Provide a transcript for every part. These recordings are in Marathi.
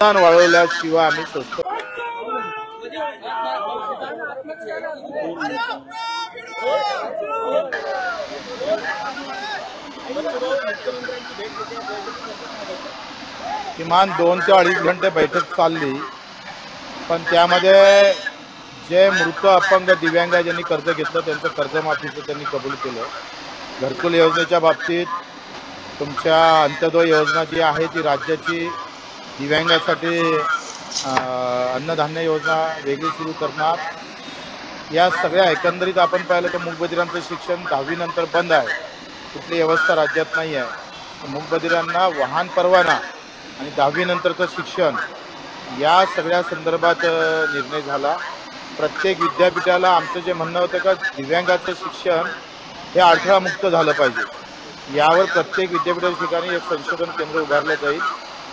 वाढवल्याशिवाय आम्ही स्वस्त किमान 2 ते 2.5 घंटे बैठक चालली, पण त्यामध्ये जे मृत अपंग दिव्यांग ज्यांनी कर्ज घेतलं त्यांचं कर्जमाफीचं त्यांनी कबूल केलं। घरकुल योजनेच्या बाबतीत तुमच्या अंत्योदय योजना जी आहे ती राज्याची दिव्यांगासाठी अन्नधान्य योजना वेगळी सुरू करणार। या सगळ्या एकंदरीत आपण पाहिलं तर मूकबधिरांचं शिक्षण 10वी नंतर बंद आहे, कुठली व्यवस्था राज्यात नाही आहे। मूकबधिरांना वाहन परवाना आणि 10वी नंतरचं शिक्षण या सगळ्या संदर्भात निर्णय झाला। प्रत्येक विद्यापीठाला आमचं जे म्हणणं होतं का दिव्यांगाचं शिक्षण हे अडथळा मुक्त झालं पाहिजे, यावर प्रत्येक विद्यापीठाच्या ठिकाणी एक संशोधन केंद्र उभारलं जाईल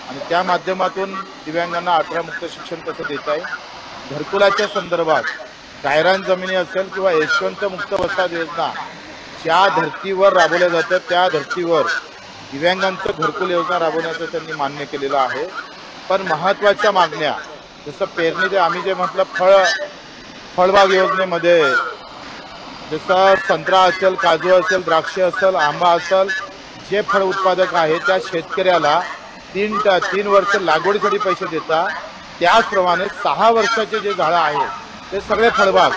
आणि त्या माध्यमातून दिव्यांगांना अडथळा मुक्त शिक्षण कसं देता येईल। घरकुलाच्या संदर्भात गायरान जमिनी असेल किंवा यशवंत मुक्त वसाहत योजना ज्या धर्तीवर राबवल्या जातात त्या धर्तीवर दिव्यांगांचं घरकुल योजना राबवण्याचं त्यांनी मान्य केलेलं आहे। पण महत्त्वाच्या मागण्या जसं पेरणी ते आम्ही जे म्हटलं फळबाग योजनेमध्ये जसं संत्रा असेल, काजू असेल, द्राक्ष असेल, आंबा असेल, जे फळ उत्पादक आहे त्या शेतकऱ्याला 3 वर्ष लागवडीसाठी पैसे देतात, त्याचप्रमाणे 6 वर्षाचे जे झाडं आहेत ते सगळे फळबाग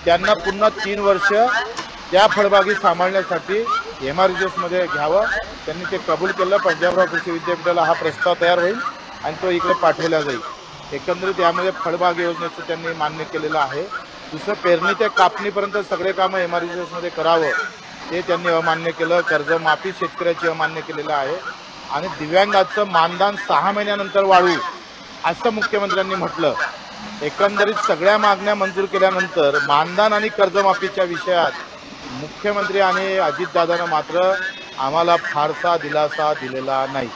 त्यांना पुन्हा 3 वर्ष त्या फळबागी सांभाळण्यासाठी MRGS मध्ये घ्यावं, त्यांनी ते कबूल केलं। पंजाबराव कृषी विद्यापीठाला हा प्रस्ताव तयार होईल आणि तो इकडे पाठवला जाईल। एकंदरीत यामध्ये फळबाग योजनेचं त्यांनी मान्य केलेलं आहे। दुसरं पेरणी ते कापणीपर्यंत सगळे कामं MRGS मध्ये करावं ते त्यांनी अमान्य केलं। कर्जमाफी शेतकऱ्याची अमान्य केलेलं आहे आणि दिव्यांगाचं मानधन 6 महिन्यानंतर वाढवू असं मुख्यमंत्र्यांनी म्हटलं। एकंदरीत सगळ्या मागण्या मंजूर केल्यानंतर मानधन आणि कर्जमाफीच्या विषयात मुख्यमंत्री आणि अजितदादांना मात्र आम्हाला फारसा दिलासा दिलेला नाही।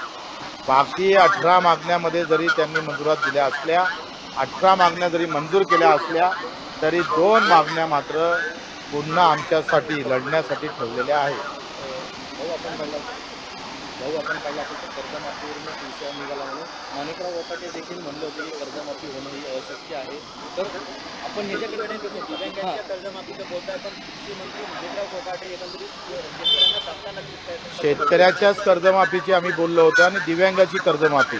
बाकी 18 मागण्यामध्ये जरी त्यांनी मंजुरात दिल्या असल्या, 18 मागण्या जरी मंजूर केल्या असल्या तरी 2 मागण्या मात्र पुन्हा आमच्यासाठी लढण्यासाठी ठेवलेल्या आहेत। आपण पाहिलं असेल तर कर्जमाफीवरून विषय निघाला म्हणून माणिकराव कोकाटे देखील म्हणले होते की कर्जमाफी होणं ही अशक्य आहे। तर आपण ह्याच्याकडे दिव्यांगांच्या कर्जमाफीचं बोलताय, पण कृषी मंत्री माणिकराव कोकाटे एकंदरीत शेतकऱ्यांना सांगताना दिसत शेतकऱ्याच्याच कर्जमाफीची आम्ही बोललो होतो आणि दिव्यांगाची कर्जमाफी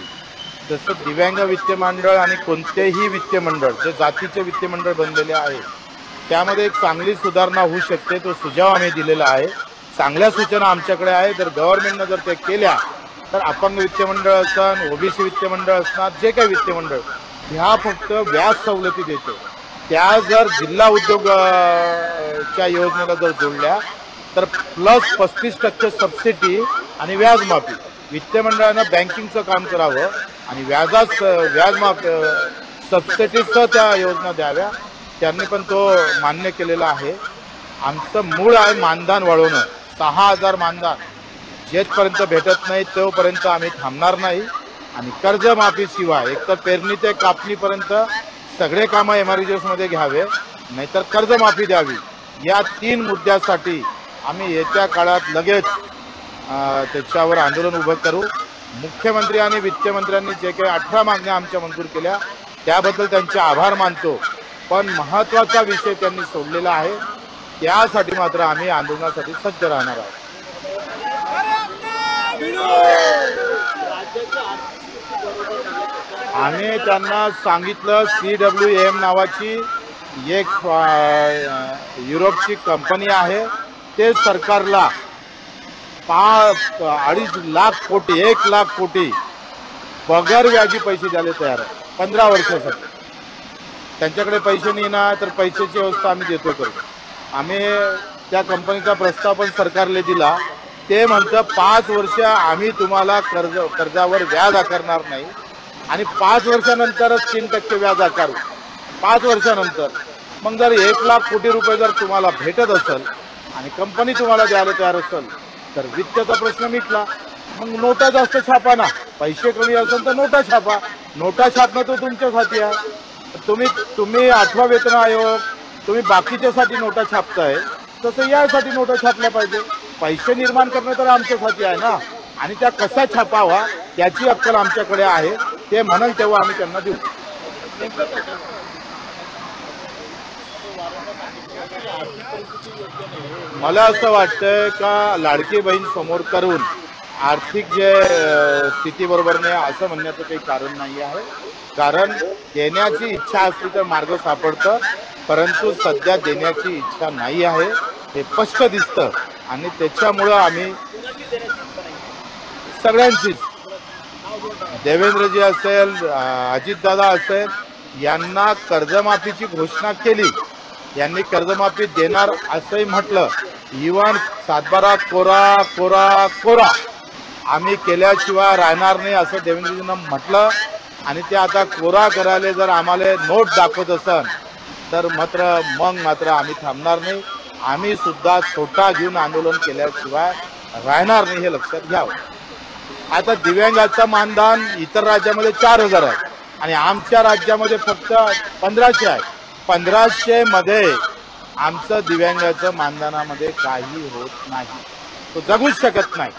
जसं दिव्यांग वित्त मंडळ आणि कोणतेही वित्त मंडळ जे जातीचे वित्त मंडळ बनलेले आहे त्यामध्ये एक चांगली सुधारणा होऊ शकते, तो सुझाव आम्ही दिलेला आहे। चांगल्या सूचना आमच्याकडे आहे, जर गव्हर्नमेंटनं जर ते केल्या तर अपंग वित्त मंडळ असतात, OBC वित्त मंडळ असतात, जे काही वित्त मंडळ ह्या फक्त व्याज सवलती देते, त्या जर जिल्हा उद्योगच्या योजनेला जर जोडल्या तर प्लस 35% सबसिडी आणि व्याजमाफी वित्त मंडळानं बँकिंगचं काम करावं आणि व्याजमाफ सबसिडीसह त्या योजना द्याव्या, त्यांनी पण तो मान्य केलेला आहे। आमचं मूळ आहे मानधन वाढवणं, 6000 मानधन जेथपर्यंत भेटत नाही तोपर्यंत आम्ही थांबणार नाही आणि कर्जमाफीशिवाय एकतर पेरणी ते कापणीपर्यंत सगळे कामं MRGS मध्ये घ्यावे, नाहीतर कर्जमाफी द्यावी। या 3 मुद्द्यासाठी आम्ही येत्या काळात लगेच त्याच्यावर आंदोलन उभं करू। मुख्यमंत्री आणि वित्तमंत्र्यांनी जे काही 18 मागण्या आमच्या मंजूर केल्या त्याबद्दल त्यांचे आभार मानतो, पण महत्त्वाचा विषय त्यांनी सोडलेला आहे, त्यासाठी मात्र आम्ही आंदोलनासाठी सज्ज राहणार आहोत। आम्ही त्यांना सांगितलं CWM नावाची एक युरोपची कंपनी आहे, ते सरकारला 2.5 लाख कोटी 1 लाख कोटी पगार व्याजी पैसे द्यायला तयार आहे 15 वर्षासाठी। त्यांच्याकडे पैसे नाही ना तर पैशाची व्यवस्था आम्ही देतो करू। आम्ही त्या कंपनीचा प्रस्ताव पण सरकारला दिला, ते म्हणतं 5 वर्ष आम्ही तुम्हाला कर्जावर व्याज आकारणार नाही आणि 5 वर्षानंतरच 3% व्याज आकारू, 5 वर्षानंतर। मग जर 1 लाख कोटी रुपये जर तुम्हाला भेटत असेल आणि कंपनी तुम्हाला द्यायला तयार असेल तर वित्ताचा प्रश्न मिटला। मग नोटा जास्त छापा ना, पैसे कमी असेल तर नोटा छापा, नोटा छापणं तो तुमच्यासाठी आहे। तुम्ही 8वा वेतन आयोग तुम्ही बाकीच्यासाठी नोटा छापताय, तसं यासाठी नोटा छापल्या पाहिजे। पैसे निर्माण करणं तर आमच्यासाठी आहे ना, आणि त्या कसा छापावा त्याची अक्कल आमच्याकडे आहे। ते म्हणाल तेव्हा आम्ही त्यांना देऊ. नेमकं कसं वारंवार सांगितलं जातं की आर्थिक परिस्थिती योग्य नाही. मला असं वाटतं का लाडकी बहीण समोर करून आर्थिक जे स्थिती बरोबर नाही असं म्हणण्याचं काही कारण नाही आहे. कारण देण्याची इच्छा असली तर मार्ग सापडतं, परंतु सध्या देण्याची इच्छा नाही आहे हे स्पष्ट दिसतं आणि त्याच्यामुळं आम्ही कुणाची देण्याची इच्छा नाही. सगळ्यांचीच नाव घेऊन सांगा. देवेंद्रजी असेल अजितदादा असेल यांना कर्जमाफीची घोषणा केली, यांनी कर्जमाफी देणार असंही म्हटलं. इव्हन सातबारा कोरा कोरा कोरा आम्ही केल्याशिवाय राहणार नाही असं देवेंद्रजींना म्हटलं आणि ते आता कोरा करायला जर आम्हाला नोट दाखवत असन तर मात्र आम्ही थांबणार नाही. आम्ही सुद्धा छोटा घेऊन आंदोलन केल्याशिवाय राहणार नाही हे लक्षात घ्यावं. आता दिव्यांगाचं मानधन इतर राज्यामध्ये 4,000 आहे आणि आमच्या राज्यामध्ये फक्त 1,500 आहे. 1,500 मध्ये आमचं दिव्यांगाचं मानधनामध्ये काही होत नाही, तो जगूच शकत नाही.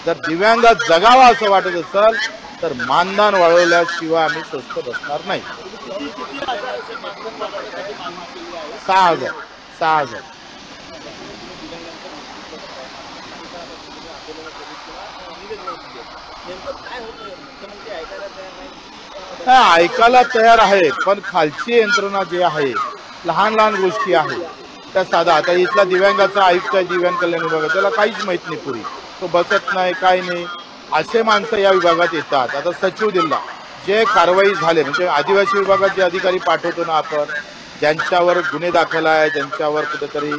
जर दिव्यांग जगावा असं वाटत असेल तर मानधन वाढवल्याशिवाय आम्ही स्वस्थ बसणार नाही. किती हजाराचे मानधन वाढवण्यासाठी मागणी केली आहे? 6,000. नेमकं काय होतं? मुख्यमंत्री ऐकायला तयार नाही की नाही, ऐकायला तयार आहे, पण खालची यंत्रणा जी आहे, लहान लहान गोष्टी आहेत त्या साधा. आता इथला दिव्यांगाचा आयुक्त आहे दिव्यांग कल्याण विभागात, त्याला काहीच माहित नाही पुरी, तो बसत नाही काही नाही. असे माणसं या विभागात येतात. आता सचिव दिला जे कारवाई झाले म्हणजे आदिवासी विभागात जे अधिकारी पाठवतो ना आपण, ज्यांच्यावर गुन्हे दाखल आहे, ज्यांच्यावर कुठेतरी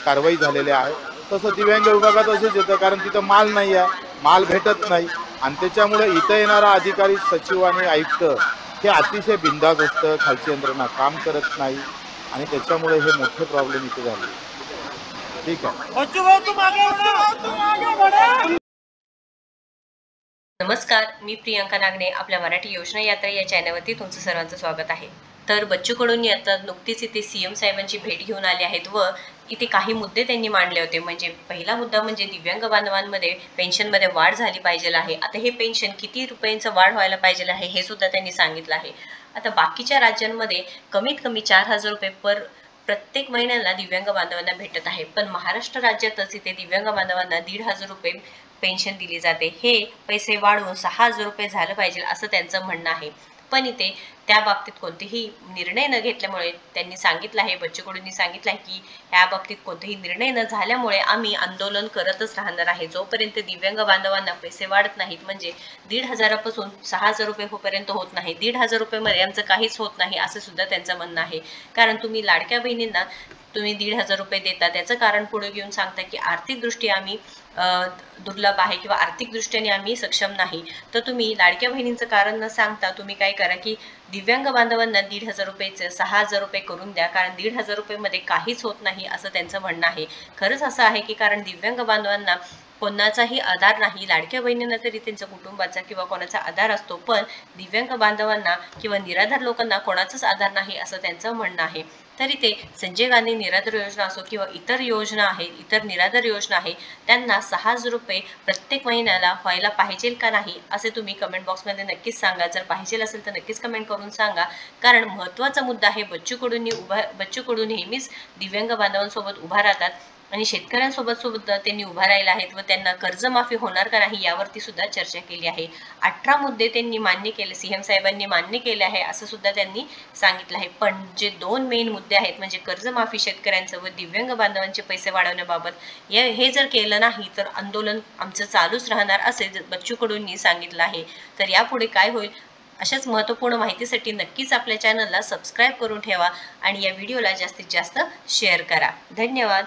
कारवाई झालेली आहे, तसं दिव्यांग विभागात असंच येतं. कारण तिथं माल नाही आहे, माल भेटत नाही आणि त्याच्यामुळे इथं येणारा अधिकारी सचिव आणि आयुक्त हे अतिशय बिंदास असतं, खालची यंत्रणा काम करत नाही आणि त्याच्यामुळे हे मोठे प्रॉब्लेम इथे झाले. ठीक आहे. नमस्कार, मी प्रियंका नागणे. आपल्या मराठी योजना यात्रा या चॅनलवरती तुमचं सर्वांचं स्वागत आहे. तर बच्चू कडूंनी आता नुकतीच इथे सीएम साहेबांची भेट घेऊन आले आहेत व इथे काही मुद्दे त्यांनी मांडले होते. म्हणजे पहिला मुद्दा म्हणजे दिव्यांग बांधवांमध्ये पेन्शनमध्ये वाढ झाली पाहिजे आहे. आता हे पेन्शन किती रुपयांचं वाढ व्हायला पाहिजे आहे हे सुद्धा त्यांनी सांगितलं आहे. आता बाकीच्या राज्यांमध्ये कमीत कमी 4,000 रुपये प्रत्येक महिन्याला दिव्यांग बांधवांना भेटत आहे, पण महाराष्ट्र राज्यातच इथे दिव्यांग बांधवांना 1,500 रुपये पेन्शन दिली जाते. हे पैसे वाढवून 6,000 रुपये झालं पाहिजे असं त्यांचं म्हणणं आहे. पण इथे त्या बाबतीत कोणतेही निर्णय न घेतल्यामुळे त्यांनी सांगितलं आहे, बच्चू कडूंनी सांगितलं आहे की या बाबतीत कोणतेही निर्णय न झाल्यामुळे आम्ही आंदोलन करतच राहणार आहे. जोपर्यंत दिव्यांग बांधवांना पैसे वाढत नाहीत, म्हणजे 1,500 पासून 6,000 रुपये होईपर्यंत होत नाही, 1,500 रुपये आमचं काहीच होत नाही असं सुद्धा त्यांचं म्हणणं आहे. कारण तुम्ही लाडक्या बहिणींना तुम्ही 1,500 रुपये देता, त्याचं कारण पुढे घेऊन सांगता की आर्थिकदृष्ट्या आम्ही दुर्लभ आहे किंवा आर्थिक दृष्ट्याने आम्ही सक्षम नाही. तर तुम्ही लाडक्या बहिणींचं कारण न सांगता तुम्ही काय करा की दिव्यांग बांधवांना 1,500 रुपयेचं 6,000 रुपये करून द्या. कारण 1,500 रुपये मध्ये काहीच होत नाही असं त्यांचं म्हणणं आहे. खरंच असं आहे की कारण दिव्यांग बांधवांना कोणाचाही आधार नाही, लाडक्या बहिणींना तरी त्यांच्या कुटुंबाचा किंवा कोणाचा आधार असतो, पण दिव्यांग बांधवांना किंवा निराधार लोकांना कोणाचाच आधार नाही असं त्यांचं म्हणणं आहे. तरी ते संजय गांधी निराधार योजना असो किंवा इतर योजना आहे, इतर निराधार योजना आहे, त्यांना 6,000 रुपये प्रत्येक महिन्याला व्हायला पाहिजे का नाही असे तुम्ही कमेंट बॉक्समध्ये नक्कीच सांगा. जर पाहिजे असेल तर नक्कीच कमेंट करून सांगा. कारण महत्त्वाचा मुद्दा आहे. बच्चू कडू नेहमीच दिव्यांग बांधवांसोबत उभा राहतात आणि शेतकऱ्यांसोबत त्यांनी उभा राहिला आहेत व त्यांना कर्जमाफी होणार का नाही यावरती सुद्धा चर्चा केली आहे. 18 मुद्दे त्यांनी मान्य केले, सीएम साहेबांनी मान्य केले आहे असं सुद्धा त्यांनी सांगितलं आहे. पण जे 2 मेन मुद्दे आहेत म्हणजे कर्जमाफी शेतकऱ्यांचं व दिव्यांग बांधवांचे पैसे वाढवण्याबाबत हे जर केलं नाही तर आंदोलन आमचं चालूच राहणार असे बच्चू कडूंनी सांगितलं आहे. तर यापुढे काय होईल अशाच महत्त्वपूर्ण माहितीसाठी नक्कीच आपल्या चॅनलला सबस्क्राईब करून ठेवा आणि या व्हिडिओला जास्तीत जास्त शेअर करा. धन्यवाद.